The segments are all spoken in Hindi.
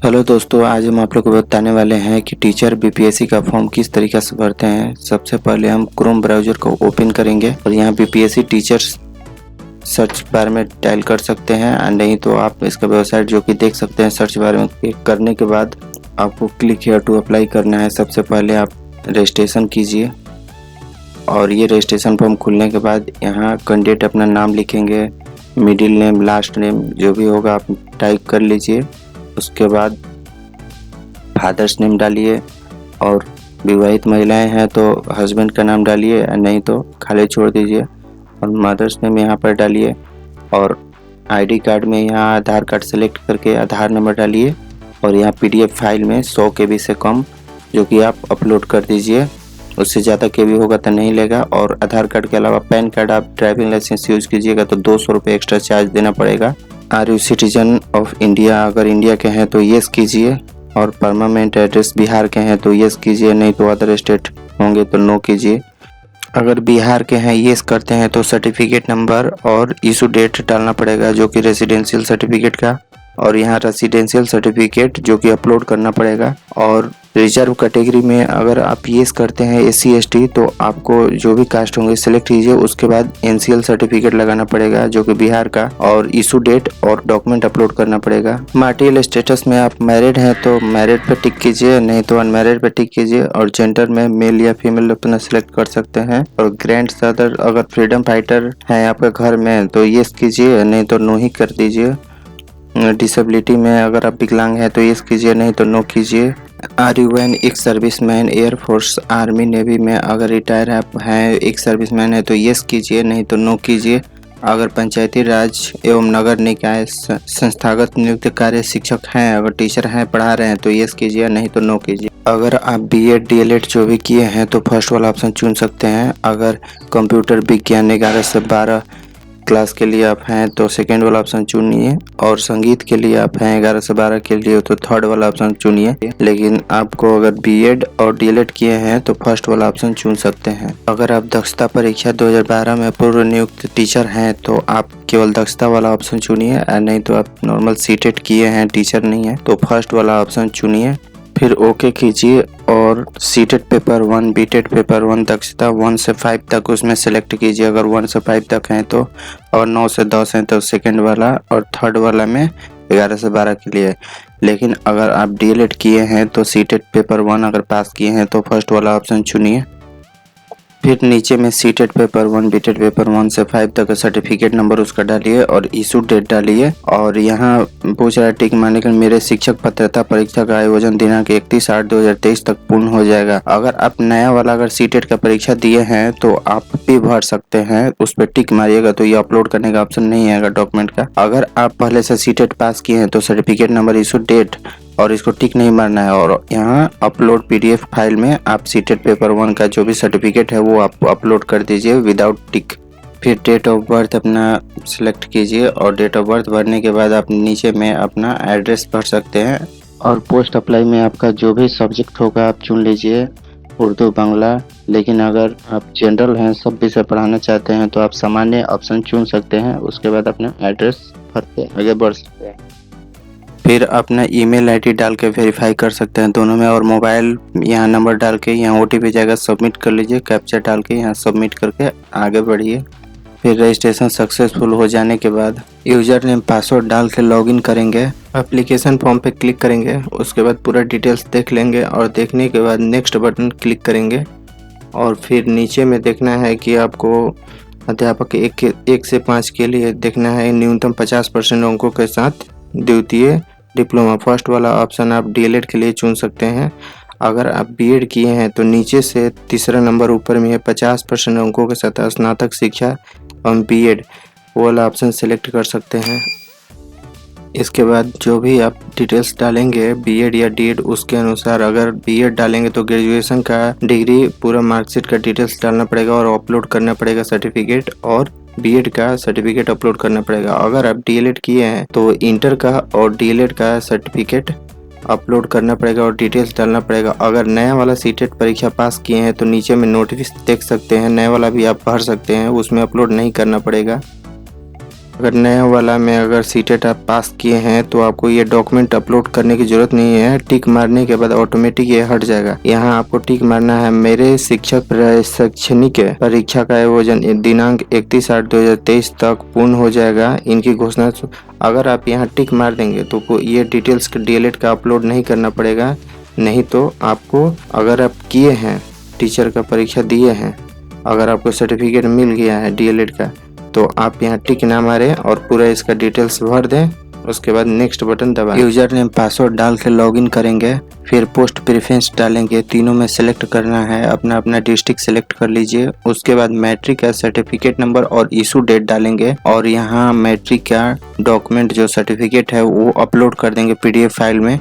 हेलो दोस्तों, आज हम आप लोग को बताने वाले हैं कि टीचर बीपीएससी का फॉर्म किस तरीके से भरते हैं। सबसे पहले हम क्रोम ब्राउज़र को ओपन करेंगे और यहाँ बीपीएससी टीचर्स सर्च बार में टाइप कर सकते हैं, और नहीं तो आप इसका वेबसाइट जो कि देख सकते हैं सर्च बार में क्लिक करने के बाद आपको क्लिक हियर टू अप्लाई करना है। सबसे पहले आप रजिस्ट्रेशन कीजिए और ये रजिस्ट्रेशन फॉर्म खुलने के बाद यहाँ कैंडिडेट अपना नाम लिखेंगे, मिडिल नेम, लास्ट नेम जो भी होगा आप टाइप कर लीजिए। उसके बाद फादर्स नेम डालिए और विवाहित महिलाएं हैं तो हस्बैंड का नाम डालिए, नहीं तो खाली छोड़ दीजिए। और मदर्स नेम यहाँ पर डालिए और आईडी कार्ड में यहाँ आधार कार्ड सेलेक्ट करके आधार नंबर डालिए और यहाँ पीडीएफ फाइल में 100 KB से कम जो कि आप अपलोड कर दीजिए। उससे ज़्यादा KB होगा तो नहीं लेगा। और आधार कार्ड के अलावा पैन कार्ड, आप ड्राइविंग लाइसेंस यूज़ कीजिएगा तो 200 रुपये एक्स्ट्रा चार्ज देना पड़ेगा। Are you citizen of India, अगर इंडिया के हैं तो येस कीजिए और परमानेंट एड्रेस बिहार के हैं तो येस कीजिए, नहीं तो अदर स्टेट होंगे तो नो कीजिए। अगर बिहार के हैं येस करते हैं तो सर्टिफिकेट नंबर और इशू डेट डालना पड़ेगा जो कि रेसिडेंशियल सर्टिफिकेट का, और यहाँ रेसिडेंशियल सर्टिफिकेट जो कि अपलोड करना पड़ेगा। और रिजर्व कैटेगरी में अगर आप येस करते हैं SC ST तो आपको जो भी कास्ट होंगे सिलेक्ट कीजिए। उसके बाद NCL सर्टिफिकेट लगाना पड़ेगा जो कि बिहार का, और इशू डेट और डॉक्यूमेंट अपलोड करना पड़ेगा। मैरिटल स्टेटस में आप मैरिड हैं तो मैरिड पे टिक कीजिए, नहीं तो अनमैरिड पे टिक कीजिए। और जेंडर में मेल या फीमेल अपना सिलेक्ट कर सकते हैं। और ग्रैंड फादर अगर फ्रीडम फाइटर हैं आपके घर में तो येस कीजिए, नहीं तो नो ही कर दीजिए। डिसेबिलिटी में अगर आप विकलांग हैं तो येस कीजिए, नहीं तो नो कीजिए। Are you an ex serviceman, air force, army, navy में अगर रिटायर आप हैं, एक सर्विसमैन है तो येस कीजिए, नहीं तो नो कीजिए। अगर पंचायती राज एवं नगर निकाय संस्थागत नियुक्त कार्य शिक्षक हैं, अगर टीचर हैं पढ़ा रहे हैं तो येस कीजिए, नहीं तो नो कीजिए। अगर आप BEd DLEd जो भी किए हैं तो फर्स्ट वाला ऑप्शन चुन सकते हैं। अगर कंप्यूटर विज्ञान 11 से 12 क्लास के लिए आप हैं तो सेकेंड वाला ऑप्शन चुनिए, और संगीत के लिए आप हैं 11 से 12 के लिए तो थर्ड वाला ऑप्शन चुनिए। लेकिन आपको अगर BEd और DLEd किए हैं तो फर्स्ट वाला ऑप्शन चुन सकते हैं। अगर आप दक्षता परीक्षा 2012 में पूर्व नियुक्त टीचर हैं तो आप केवल दक्षता वाला ऑप्शन चुनिए, नहीं तो आप नॉर्मल सीटेट किए हैं टीचर नहीं है तो फर्स्ट वाला ऑप्शन चुनिए। फिर ओके कीजिए और सीटेट पेपर 1, बीटेट पेपर 1 दक्षता 1 से 5 तक उसमें सेलेक्ट कीजिए अगर 1 से 5 तक हैं तो, और 9 से 10 हैं तो सेकंड वाला, और थर्ड वाला में 11 से 12 के लिए। लेकिन अगर आप DLEd किए हैं तो सीटेट पेपर 1 अगर पास किए हैं तो फर्स्ट वाला ऑप्शन चुनिए। फिर नीचे में सीटेट पेपर 1, बीटेट पेपर 1 से 5 तक सर्टिफिकेट नंबर उसका डालिए और इशू डेट डालिए। और यहाँ पूछ रहा है टिक मारने के मेरे शिक्षक पात्रता परीक्षा का आयोजन दिनांक 31/8/2023 तक पूर्ण हो जाएगा। अगर आप नया वाला अगर सीटेट का परीक्षा दिए हैं तो आप भी भर सकते हैं, उस पर टिक मारिएगा तो ये अपलोड करने का ऑप्शन नहीं आएगा डॉक्यूमेंट का। अगर आप पहले से सीटेट पास किए हैं तो सर्टिफिकेट नंबर, इशू डेट और इसको टिक नहीं मारना है। और यहाँ अपलोड PDF फाइल में आप सीटेट पेपर 1 का जो भी सर्टिफिकेट है वो आप अपलोड कर दीजिए विदाउट टिक। फिर डेट ऑफ बर्थ अपना सिलेक्ट कीजिए और डेट ऑफ बर्थ भरने के बाद आप नीचे में अपना एड्रेस भर सकते हैं। और पोस्ट अप्लाई में आपका जो भी सब्जेक्ट होगा आप चुन लीजिए, उर्दू, बांग्ला। लेकिन अगर आप जनरल हैं, सब विषय पढ़ाना चाहते हैं तो आप सामान्य ऑप्शन चुन सकते हैं। उसके बाद अपना एड्रेस भर के आगे बढ़ सकते हैं। फिर अपना ईमेल ID डाल के वेरीफाई कर सकते हैं दोनों में, और मोबाइल यहाँ नंबर डाल के यहाँ OTP जाएगा, सबमिट कर लीजिए। कैप्चा डाल के यहाँ सबमिट करके आगे बढ़िए। फिर रजिस्ट्रेशन सक्सेसफुल हो जाने के बाद यूजर नेम पासवर्ड डाल के लॉगिन करेंगे। एप्लीकेशन फॉर्म पे क्लिक करेंगे, उसके बाद पूरा डिटेल्स देख लेंगे और देखने के बाद नेक्स्ट बटन क्लिक करेंगे। और फिर नीचे में देखना है कि आपको अध्यापक 1 से 5 के लिए देखना है न्यूनतम 50% अंकों के साथ द्वितीय डिप्लोमा। फर्स्ट वाला ऑप्शन आप DLEd के लिए चुन सकते हैं। अगर आप BEd किए हैं तो नीचे से तीसरा नंबर ऊपर में है 50% अंकों के साथ स्नातक शिक्षा एवं BEd, वो वाला ऑप्शन सेलेक्ट कर सकते हैं। इसके बाद जो भी आप डिटेल्स डालेंगे BEd या DEd उसके अनुसार, अगर BEd डालेंगे तो ग्रेजुएशन का डिग्री पूरा मार्कशीट का डिटेल्स डालना पड़ेगा और अपलोड करना पड़ेगा सर्टिफिकेट, और BEd का सर्टिफिकेट अपलोड करना पड़ेगा। अगर आप DLEd किए हैं तो इंटर का और DLEd का सर्टिफिकेट अपलोड करना पड़ेगा और डिटेल्स डालना पड़ेगा। अगर नया वाला सीटेट परीक्षा पास किए हैं तो नीचे में नोटिस देख सकते हैं, नया वाला भी आप भर सकते हैं, उसमें अपलोड नहीं करना पड़ेगा। अगर नया वाला में अगर सीटेट आप पास किए हैं तो आपको ये डॉक्यूमेंट अपलोड करने की जरूरत नहीं है। टिक मारने के बाद ऑटोमेटिक ये हट जाएगा। यहाँ आपको टिक मारना है मेरे शिक्षक शैक्षणिक परीक्षा का आयोजन दिनांक 31/8/2023 तक पूर्ण हो जाएगा। इनकी घोषणा अगर आप यहाँ टिक मार देंगे तो ये डिटेल्स DLED का अपलोड नहीं करना पड़ेगा। नहीं तो आपको अगर आप किए हैं टीचर का परीक्षा दिए हैं, अगर आपको सर्टिफिकेट मिल गया है DLED का, तो आप यहाँ टिक ना मारें और पूरा इसका डिटेल्स भर दें। उसके बाद नेक्स्ट बटन दबाएं। यूजर नेम पासवर्ड डाल के लॉगिन करेंगे, फिर पोस्ट प्रेफरेंस डालेंगे। तीनों में सेलेक्ट करना है, अपना अपना डिस्ट्रिक्ट सेलेक्ट कर लीजिए। उसके बाद मैट्रिक का सर्टिफिकेट नंबर और इशू डेट डालेंगे और यहाँ मैट्रिक का डॉक्यूमेंट जो सर्टिफिकेट है वो अपलोड कर देंगे PDF फाइल में।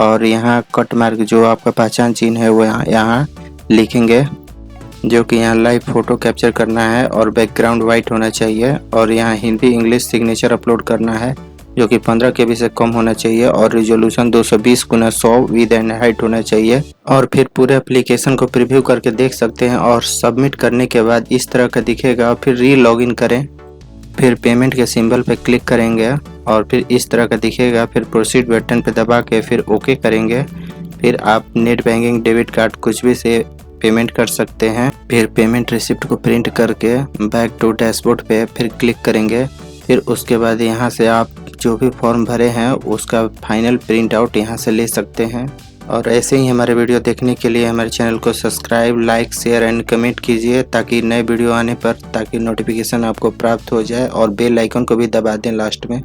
और यहाँ कट मार्क जो आपका पहचान चिन्ह है वो यहाँ लिखेंगे, जो कि यहाँ लाइव फोटो कैप्चर करना है और बैकग्राउंड वाइट होना चाहिए। और यहाँ हिंदी इंग्लिश सिग्नेचर अपलोड करना है, जो कि 15 KB से कम होना चाहिए और resolution 220x100 with and height होना चाहिए। और फिर पूरे एप्लीकेशन को प्रीव्यू करके देख सकते हैं। और सबमिट करने के बाद इस तरह का दिखेगा। फिर री लॉगिन करें, फिर पेमेंट के सिंबल पे क्लिक करेंगे और फिर इस तरह का दिखेगा। फिर प्रोसीड बटन पे दबा के फिर ओके करेंगे। फिर आप नेट बैंकिंग डेबिट कार्ड कुछ भी से पेमेंट कर सकते हैं। फिर पेमेंट रिसिप्ट को प्रिंट करके बैक टू डैशबोर्ड पे फिर क्लिक करेंगे। फिर उसके बाद यहाँ से आप जो भी फॉर्म भरे हैं उसका फाइनल प्रिंट आउट यहाँ से ले सकते हैं। और ऐसे ही हमारे वीडियो देखने के लिए हमारे चैनल को subscribe, like, share and comment कीजिए, ताकि नए वीडियो आने पर ताकि नोटिफिकेशन आपको प्राप्त हो जाए। और बेल आइकन को भी दबा दें लास्ट में।